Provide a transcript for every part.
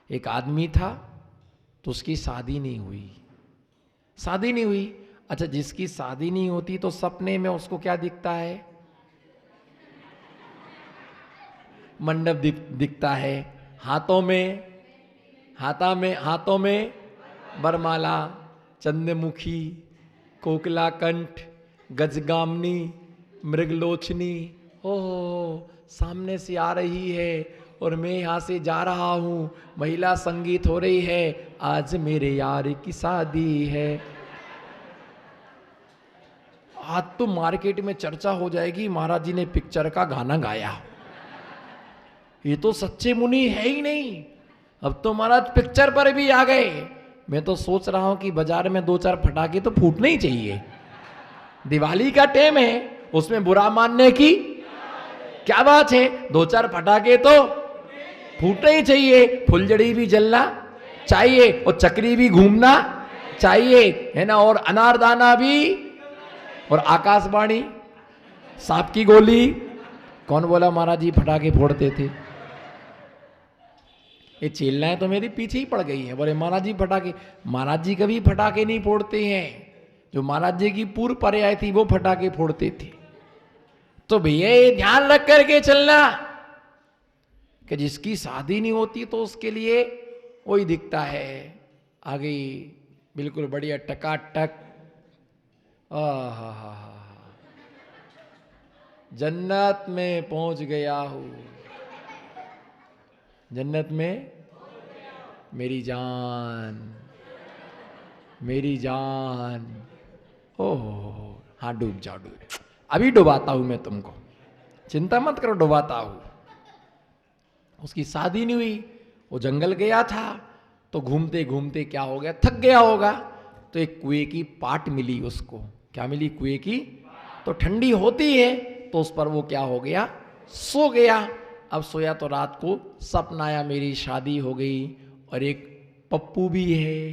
एक आदमी था तो उसकी शादी नहीं हुई। शादी नहीं हुई। अच्छा, जिसकी शादी नहीं होती तो सपने में उसको क्या दिखता है? मंडप दिखता है, हाथों में बरमाला, चंद्रमुखी, कोकिलाकंठ, गजगामनी, मृगलोचनी। ओह, सामने से आ रही है और मैं यहां से जा रहा हूं, महिला संगीत हो रही है, आज मेरे यार की शादी है। आज तो मार्केट में चर्चा हो जाएगी, महाराज जी ने पिक्चर का गाना गाया। ये तो सच्चे मुनि है ही नहीं, अब तो महाराज पिक्चर पर भी आ गए। मैं तो सोच रहा हूं कि बाजार में 2-4 फटाके तो फूटने ही चाहिए। दिवाली का टाइम है, उसमें बुरा मानने की क्या बात है? 2-4 फटाके तो फूटने ही चाहिए, फुलझड़ी भी जलना चाहिए और चक्री भी घूमना चाहिए, है ना, और अनारदाना भी, और आकाशवाणी, सांप की गोली। कौन बोला महाराज जी फटाके फोड़ते थे? ये चेल्लाएं तो मेरे पीछे ही पड़ गई हैं, बोले महाराज जी फटाके। महाराज जी कभी फटाके नहीं फोड़ते हैं, जो महाराज जी की पूर्व पर्याय थी वो फटाके फोड़ते थे। तो भैया ये ध्यान रख करके चलना कि जिसकी शादी नहीं होती तो उसके लिए वही दिखता है। आ गई बिल्कुल बढ़िया टकाटक। आहा, जन्नत में पहुंच गया हूं, जन्नत में मेरी जान, मेरी जान। ओह, हाँ डूब जाओ, डूब, अभी डुबाता हूं मैं तुमको, चिंता मत करो, डुबाता हूं। उसकी शादी नहीं हुई, वो जंगल गया था, तो घूमते घूमते क्या हो गया, थक गया होगा, तो एक कुएं की पाट मिली उसको। क्या मिली? कुएं की। तो ठंडी होती है तो उस पर वो क्या हो गया, सो गया। अब सोया तो रात को सपना आया, मेरी शादी हो गई और एक पप्पू भी है।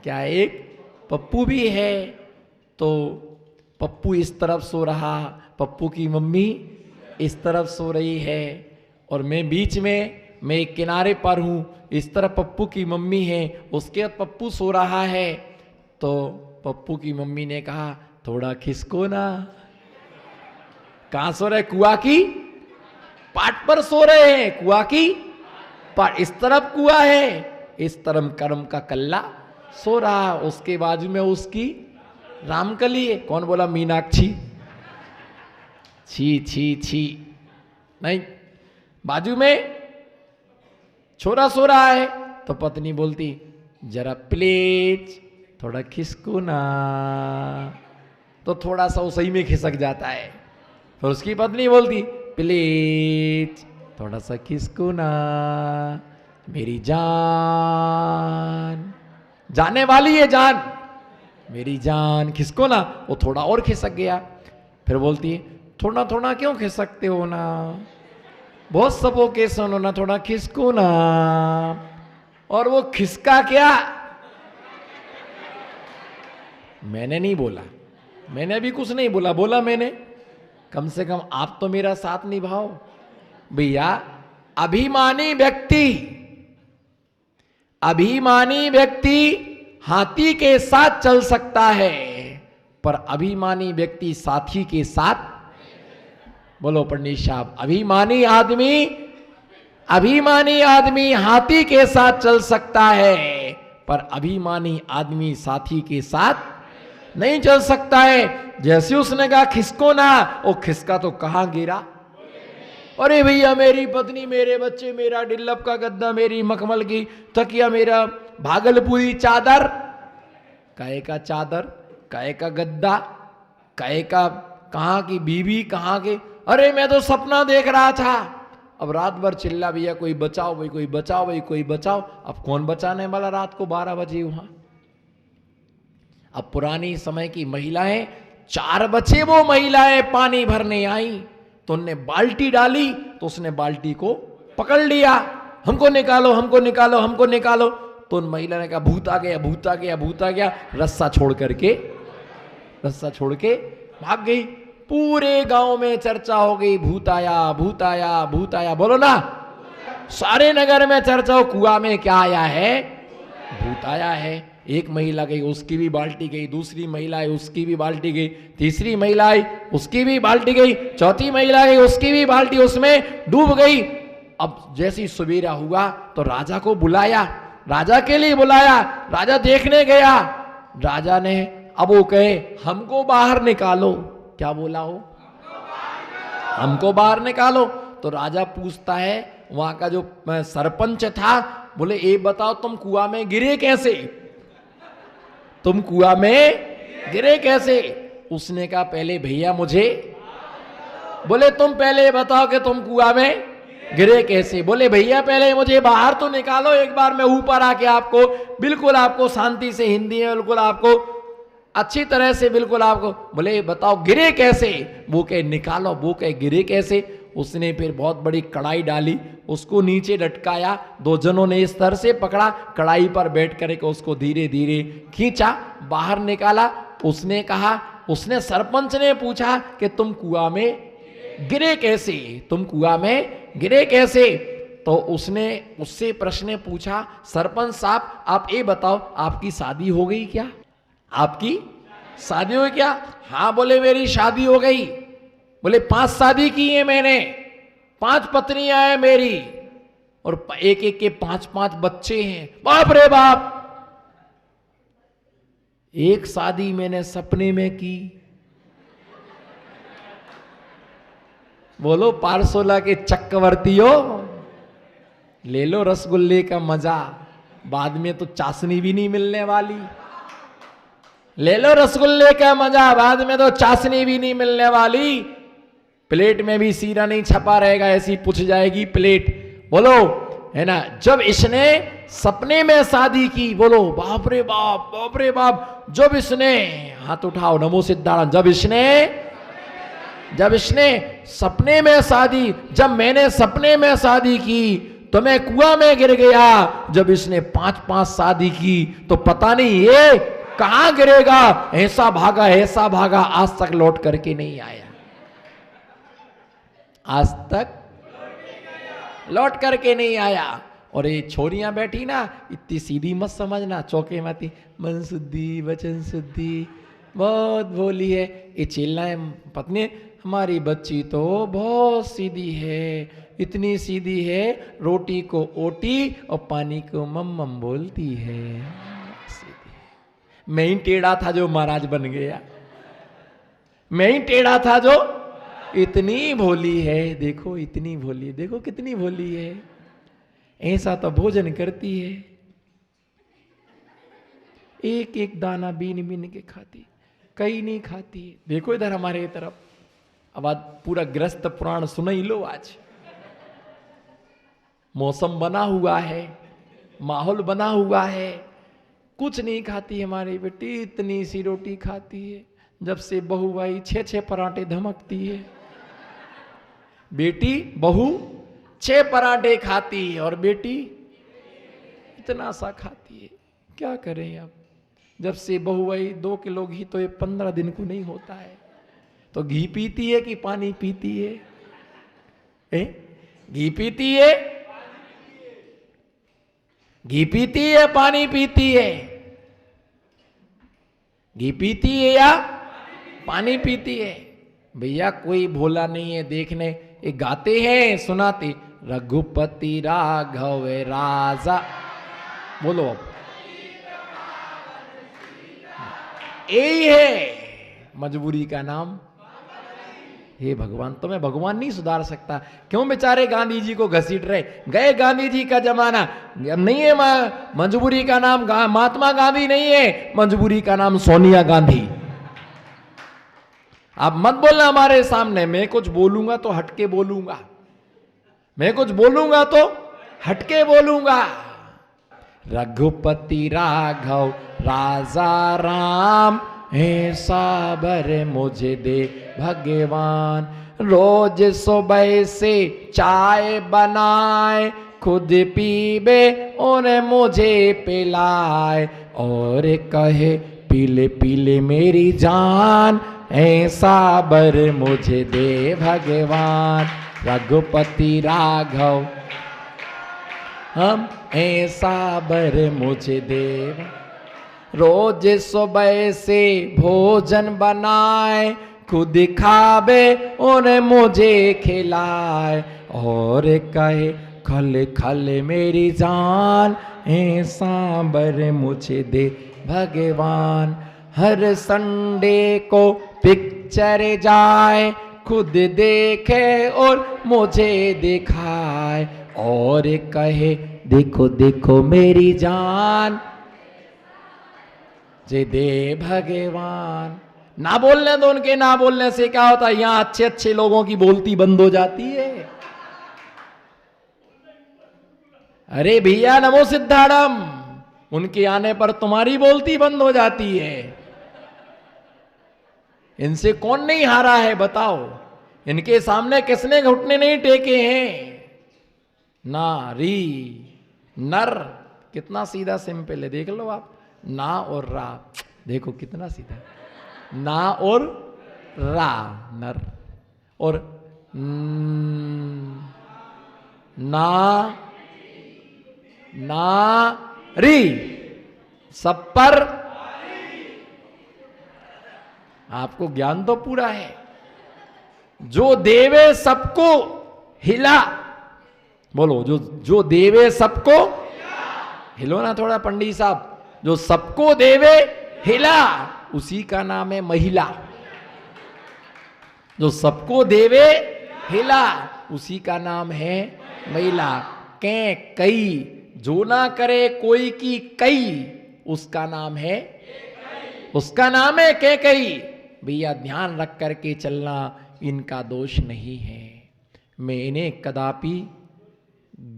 क्या? एक पप्पू भी है। तो पप्पू इस तरफ सो रहा, पप्पू की मम्मी इस तरफ सो रही है, और मैं बीच में, मैं एक किनारे पर हूं। इस तरफ पप्पू की मम्मी है, उसके बाद पप्पू सो रहा है। तो पप्पू की मम्मी ने कहा, थोड़ा खिसको ना। कहां सो रहे? कुआ की पाट पर सो रहे हैं, कुआ की पाट। इस तरफ कुआ है, इस तरफ कर्म का कल्ला सो रहा, उसके बाजू में उसकी रामकली है। कौन बोला? मीनाक्षी। छी छी छी, नहीं, बाजू में छोरा सो रहा है। तो पत्नी बोलती, जरा प्लीज थोड़ा खिसको ना। तो थोड़ा सा सही में खिसक जाता है। फिर उसकी पत्नी बोलती, प्लीज थोड़ा सा खिसको ना, मेरी जान, जाने वाली है जान, मेरी जान, खिसको ना। वो थोड़ा और खिसक गया। फिर बोलती है, थोड़ा थोड़ा क्यों खिसकते हो ना, बहुत सबों के सुनो ना, थोड़ा खिसको ना। और वो खिसका क्या? मैंने नहीं बोला, मैंने अभी कुछ नहीं बोला, बोला मैंने, कम से कम आप तो मेरा साथ निभाओ भैया। अभिमानी व्यक्ति हाथी के साथ चल सकता है, पर अभिमानी व्यक्ति साथी के साथ। बोलो पंडित साहब, अभिमानी आदमी हाथी के साथ चल सकता है, पर अभिमानी आदमी साथी के साथ नहीं चल सकता है। जैसे उसने कहा खिसको ना, वो खिसका तो कहां गिरा? अरे भैया, मेरी पत्नी, मेरे बच्चे, मेरा डिल्लप का गद्दा, मेरी मखमल की तकिया, मेरा भागलपुरी चादर। काहे का चादर, काहे का गद्दा, काहे का, कहां की बीवी, कहां के? अरे मैं तो सपना देख रहा था। अब रात भर चिल्ला, भैया कोई बचाओ भाई, कोई बचाओ भाई, कोई बचाओ। अब कौन बचाने वाला रात को 12 बजे वहां? अब पुरानी समय की महिलाएं, 4 बजे वो महिलाएं पानी भरने आई, तो उनने बाल्टी डाली, तो उसने बाल्टी को पकड़ लिया, हमको निकालो, हमको निकालो, हमको निकालो। तो उन महिला ने कहा, भूत आ गया, भूत आ गया, भूत आ गया। रस्सा छोड़ के भाग गई। पूरे गांव में चर्चा हो गई, भूत आया, भूत आया, भूत आया, बोलो ना। सारे नगर में चर्चा हो, कुआं में क्या आया है? भूत आया है। एक महिला गई, उसकी भी बाल्टी गई, दूसरी महिला आई, उसकी भी बाल्टी गई, तीसरी महिला आई, उसकी भी बाल्टी गई, चौथी महिला गई, उसकी भी बाल्टी उसमें डूब गई। अब जैसी सवेरा हुआ तो राजा को बुलाया, राजा के लिए बुलाया, राजा देखने गया। राजा ने, अब वो कहे हमको बाहर निकालो, क्या बोला हो? हमको बाहर निकालो। तो राजा पूछता है, वहां का जो सरपंच था, बोले ये बताओ तुम कुआं में गिरे कैसे? तुम कुआं में गिरे कैसे? उसने कहा पहले भैया मुझे, बोले तुम पहले बताओ कि तुम कुआं में गिरे कैसे? बोले भैया पहले मुझे बाहर तो निकालो, एक बार मैं ऊपर आके आपको बिल्कुल आपको शांति से हिंदी में बिल्कुल आपको अच्छी तरह से बिल्कुल आपको, बोले बताओ गिरे कैसे? वो कहे निकालो, वो कहे गिरे कैसे? उसने फिर बहुत बड़ी कढ़ाई डाली, उसको नीचे लटकाया, दो जनों ने इस तरह से पकड़ा, कढ़ाई पर बैठ करके उसको धीरे धीरे खींचा, बाहर निकाला। उसने कहा, उसने सरपंच ने पूछा कि तुम कुआं में गिरे कैसे? तुम कुआं में गिरे कैसे? तो उसने उससे प्रश्न पूछा, सरपंच साहब आप ये बताओ आपकी शादी हो गई क्या? आपकी शादी हो गई क्या? हाँ बोले मेरी शादी हो गई। बोले 5 शादी की है मैंने, 5 पत्नियां हैं मेरी, और एक एक के 5-5 बच्चे हैं। बाप रे बाप, एक शादी मैंने सपने में की। बोलो पारसोला के चक्रवर्तियों, ले लो रसगुल्ले का मजा, बाद में तो चाशनी भी नहीं मिलने वाली। ले लो रसगुल्ले का मजा, बाद में तो चाशनी भी नहीं मिलने वाली। प्लेट में भी सीरा नहीं छपा रहेगा, ऐसी पूछ जाएगी प्लेट। बोलो है ना। जब इसने सपने में शादी की, बोलो बाप रे बाप, बाप रे बाप। जब इसने, हाथ उठाओ नमो सिद्धार्थ, जब इसने सपने में शादी, जब मैंने सपने में शादी की तो मैं कुआं में गिर गया। जब इसने 5-5 शादी की तो पता नहीं ये कहां गिरेगा। ऐसा भागा, आज तक लौट करके नहीं आया, आज तक लौट करके नहीं आया। और ये छोरियां बैठी ना, इतनी सीधी मत समझना, चौके में आती मन शुद्धि वचन शुद्धि, बहुत भोली है। ये चिल्लाए पत्नी, हमारी बच्ची तो बहुत सीधी है, इतनी सीधी है रोटी को ओटी और पानी को मम्मम बोलती है। सीधी। मैं ही टेढ़ा था जो महाराज बन गया, मैं ही टेढ़ा था जो, इतनी भोली है, देखो इतनी भोली, देखो कितनी भोली है। ऐसा तो भोजन करती है, एक एक दाना बीन बीन के खाती, कई नहीं खाती। देखो इधर हमारे तरफ, अब आज पूरा ग्रस्त पुराण सुन ही लो। आज मौसम बना हुआ है, माहौल बना हुआ है, कुछ नहीं खाती हमारी बेटी, इतनी सी रोटी खाती है। जब से बहू आई 6-6 पराठे धमकती है। बेटी बहू 6 पराठे खाती है और बेटी इतना सा खाती है। क्या करें अब, जब से बहू आई 2 किलो घी तो ये 15 दिन को नहीं होता है। तो घी पीती है कि पानी पीती है? घी पीती है, घी पीती है, पानी पीती है? घी पीती है या पानी पीती है? भैया कोई भोला नहीं है देखने, ये गाते हैं सुनाते, रघुपति राघव राजा। बोलो अब, यही है मजबूरी का नाम। हे भगवान, तो मैं भगवान नहीं सुधार सकता, क्यों बेचारे गांधी जी को घसीट रहे? गए गांधी जी का जमाना, नहीं है मजबूरी का नाम महात्मा गांधी नहीं है, मजबूरी का नाम सोनिया गांधी। आप मत बोलना हमारे सामने, मैं कुछ बोलूंगा तो हटके बोलूंगा, मैं कुछ बोलूंगा तो हटके बोलूंगा। रघुपति राघव राजा राम, ऐसा बर मुझे दे भगवान। रोज सुबह से चाय बनाए, खुद पीबे और मुझे पिलाए, और कहे पीले पीले मेरी जान, ऐसा बर मुझे दे भगवान रघुपति राघव, हम ऐसा बर मुझे दे। रोज सुबह से भोजन बनाए, खुद खावे और मुझे खिलाए, और कहे खल खल मेरी जान, ऐसा बर मुझे दे भगवान। हर संडे को पिक्चर जाए, खुद देखे और मुझे दिखाए, और कहे देखो देखो मेरी जान, जे दे भगवान। ना बोलने दो उनके, ना बोलने से क्या होता है, यहां अच्छे अच्छे लोगों की बोलती बंद हो जाती है। अरे भैया नमो सिद्धाड़म, उनके आने पर तुम्हारी बोलती बंद हो जाती है। इनसे कौन नहीं हारा है बताओ, इनके सामने किसने घुटने नहीं टेके हैं। नारी नर कितना सीधा सिंपल है, देख लो आप। ना और रा, देखो कितना सीधा। ना और रा नर, और ना री सब पर। आपको ज्ञान तो पूरा है। जो देवे सबको हिला, बोलो जो देवे सबको हिलो ना थोड़ा पंडित साहब। जो सबको देवे हिला, उसी का नाम है महिला। जो सबको देवे हिला, उसी का नाम है महिला। कै कई, जो ना करे कोई की कई, उसका नाम है, उसका नाम है कै कई। भैया ध्यान रख करके चलना, इनका दोष नहीं है। मैं इन्हें कदापि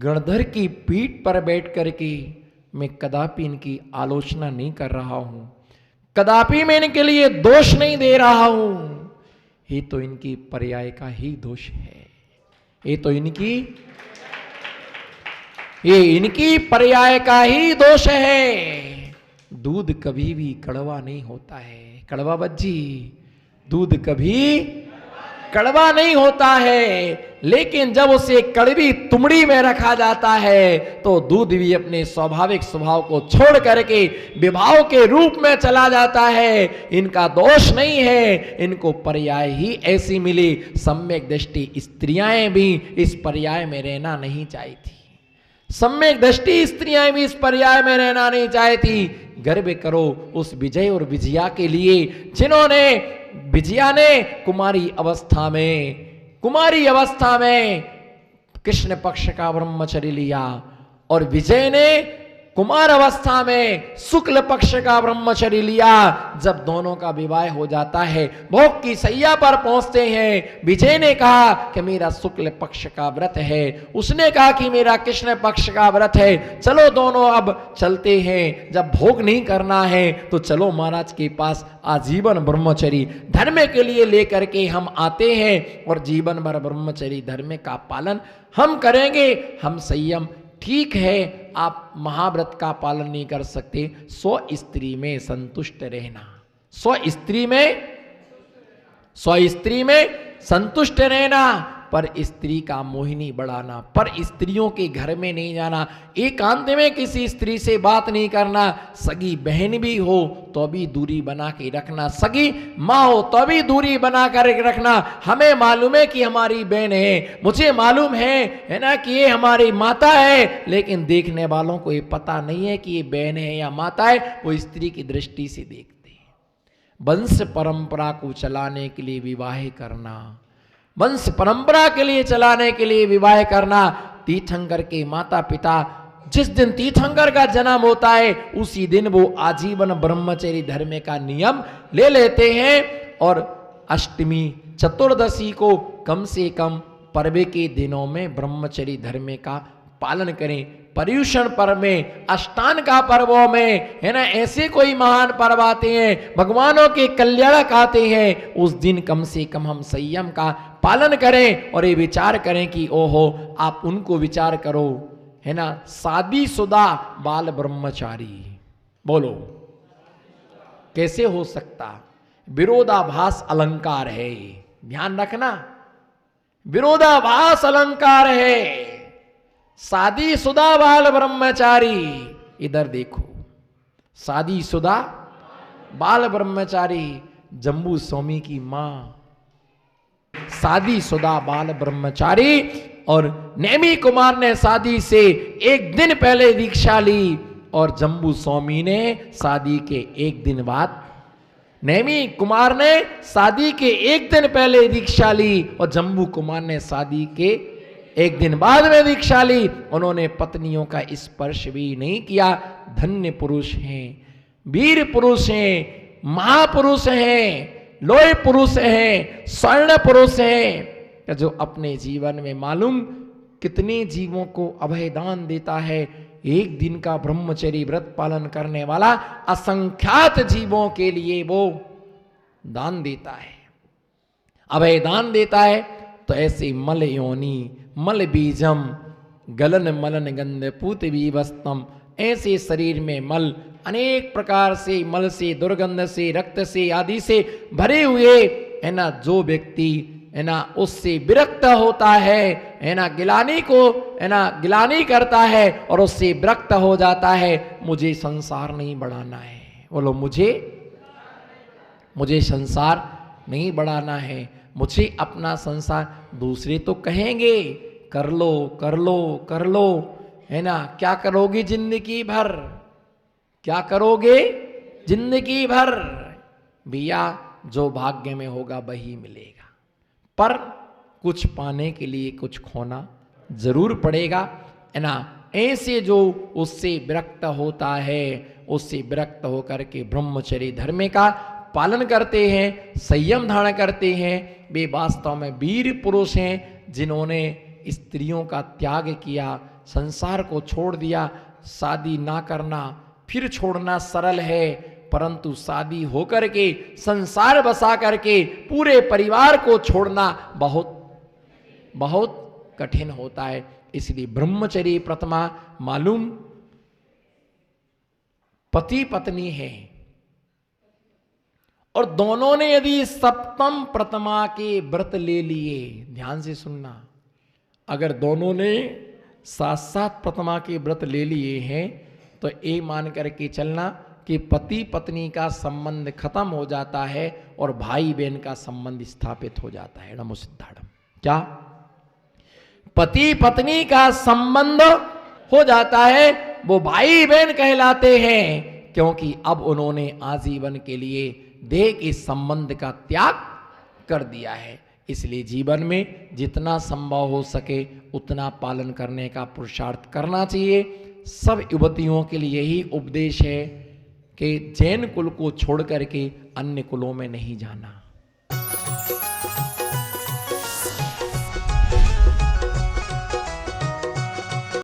गणधर की पीठ पर बैठ करके मैं कदापि इनकी आलोचना नहीं कर रहा हूं, कदापि मैं इनके लिए दोष नहीं दे रहा हूं। ये तो इनकी पर्याय का ही दोष है, ये तो इनकी पर्याय का ही दोष है। दूध कभी भी कड़वा नहीं होता है, कड़वा बज्जी, दूध कभी कड़वा नहीं होता है। लेकिन जब उसे कड़वी तुमड़ी में रखा जाता है तो दूध भी अपने स्वाभाविक स्वभाव को छोड़ करके विभाव के रूप में चला जाता है। इनका दोष नहीं है, इनको पर्याय ही ऐसी मिली। सम्यक दृष्टि स्त्रियां भी इस पर्याय में रहना नहीं चाहती, सम्यक दृष्टि स्त्रियां भी इस पर्याय में रहना नहीं चाहती। गर्व करो उस विजय और विजया के लिए जिन्होंने, विजया ने कुमारी अवस्था में कृष्ण पक्ष का ब्रह्मचर्य लिया, और विजय ने कुमार अवस्था में शुक्ल पक्ष का ब्रह्मचर्य लिया। जब दोनों का विवाह हो जाता है, भोग की सैया पर पहुंचते हैं, विजय ने कहा कि मेरा शुक्ल पक्ष का व्रत है, उसने कहा कि मेरा कृष्ण पक्ष का व्रत है, चलो दोनों अब चलते हैं। जब भोग नहीं करना है तो चलो महाराज के पास आजीवन ब्रह्मचर्य धर्म के लिए लेकर के हम आते हैं, और जीवन भर ब्रह्मचर्य धर्म का पालन हम करेंगे। हम संयम, ठीक है आप महाव्रत का पालन नहीं कर सकते, 100 स्त्री में संतुष्ट रहना, 100 स्त्री में संतुष्ट रहना, पर स्त्री का मोहिनी बढ़ाना, पर स्त्रियों के घर में नहीं जाना, एकांत में किसी स्त्री से बात नहीं करना, सगी बहन भी हो तो भी दूरी बना के रखना, सगी माँ हो तो भी दूरी बना कर रखना। हमें मालूम है कि हमारी बहन है, मुझे मालूम है ना कि ये हमारी माता है, लेकिन देखने वालों को ये पता नहीं है कि ये बहन है या माता है। वो स्त्री की दृष्टि से देखते हैं। वंश परंपरा को चलाने के लिए विवाह करना, वंश परंपरा के लिए चलाने के लिए विवाह करना। तीर्थंकर के माता पिता जिस दिन तीर्थंकर का जन्म होता है उसी दिन वो आजीवन ब्रह्मचर्य धर्म का नियम ले लेते हैं, और अष्टमी चतुर्दशी को कम से कम पर्व के दिनों में ब्रह्मचर्य धर्म का पालन करें। पर्युषण पर्व में, अष्टान का पर्वों में, है ना, ऐसे कोई महान पर्व आते हैं, भगवानों के कल्याणक आते हैं, उस दिन कम से कम हम संयम का पालन करें और ये विचार करें कि ओहो, आप उनको विचार करो, है ना, शादीशुदा बाल ब्रह्मचारी, बोलो कैसे हो सकता, विरोधाभास अलंकार है, ध्यान रखना, विरोधाभास अलंकार है। शादी शुदा बाल ब्रह्मचारी, इधर देखो, शादी शुदा बाल ब्रह्मचारी, जम्बू स्वामी की मां शादी शुदा बाल ब्रह्मचारी, और नेमी कुमार ने शादी से एक दिन पहले दीक्षा ली और जम्बू स्वामी ने शादी के एक दिन बाद, नेमी कुमार ने शादी के एक दिन पहले दीक्षा ली और जम्बू कुमार ने शादी के एक दिन बाद में दीक्षा ली। उन्होंने पत्नियों का स्पर्श भी नहीं किया। धन्य पुरुष हैं, वीर पुरुष हैं, महापुरुष हैं, लोह पुरुष हैं, स्वर्ण पुरुष हैं, जो अपने जीवन में मालूम कितने जीवों को अभयदान देता है। एक दिन का ब्रह्मचर्य व्रत पालन करने वाला असंख्यात जीवों के लिए वो दान देता है, अभयदान देता है। तो ऐसे मल योनि मल बीजम गलन मलन गंध पूत विवस्तम, ऐसे शरीर में मल, अनेक प्रकार से मल से, दुर्गंध से, रक्त से आदि से भरे हुए है ना, जो व्यक्ति है ना उससे विरक्त होता है ना, गिलानी को है ना गिलानी करता है और उससे विरक्त हो जाता है, मुझे संसार नहीं बढ़ाना है, बोलो मुझे संसार नहीं बढ़ाना है, मुझे अपना संसार, दूसरे तो कहेंगे कर लो कर लो कर लो, है ना, क्या करोगे जिंदगी भर, क्या करोगे जिंदगी भर, भैया जो भाग्य में होगा वही मिलेगा, पर कुछ पाने के लिए कुछ खोना जरूर पड़ेगा, है ना। ऐसे जो उससे विरक्त होता है, उससे विरक्त होकर के ब्रह्मचर्य धर्म का पालन करते हैं, संयम धारण करते हैं, वे वास्तव में वीर पुरुष हैं, जिन्होंने स्त्रियों का त्याग किया, संसार को छोड़ दिया। शादी ना करना फिर छोड़ना सरल है, परंतु शादी होकर के संसार बसा करके पूरे परिवार को छोड़ना बहुत बहुत कठिन होता है। इसलिए ब्रह्मचर्य प्रथमा मालूम पति पत्नी है, और दोनों ने यदि सप्तम प्रथमा के व्रत ले लिए, ध्यान से सुनना, अगर दोनों ने साथ साथ प्रथमा के व्रत ले लिए हैं तो ये मान करके चलना कि पति पत्नी का संबंध खत्म हो जाता है और भाई बहन का संबंध स्थापित हो जाता है। नमो सिद्धार्थम, क्या पति पत्नी का संबंध हो जाता है, वो भाई बहन कहलाते हैं, क्योंकि अब उन्होंने आजीवन के लिए देह के संबंध का त्याग कर दिया है। इसलिए जीवन में जितना संभव हो सके उतना पालन करने का पुरुषार्थ करना चाहिए। सब युवतियों के लिए यही उपदेश है कि जैन कुल को छोड़ करके अन्य कुलों में नहीं जाना।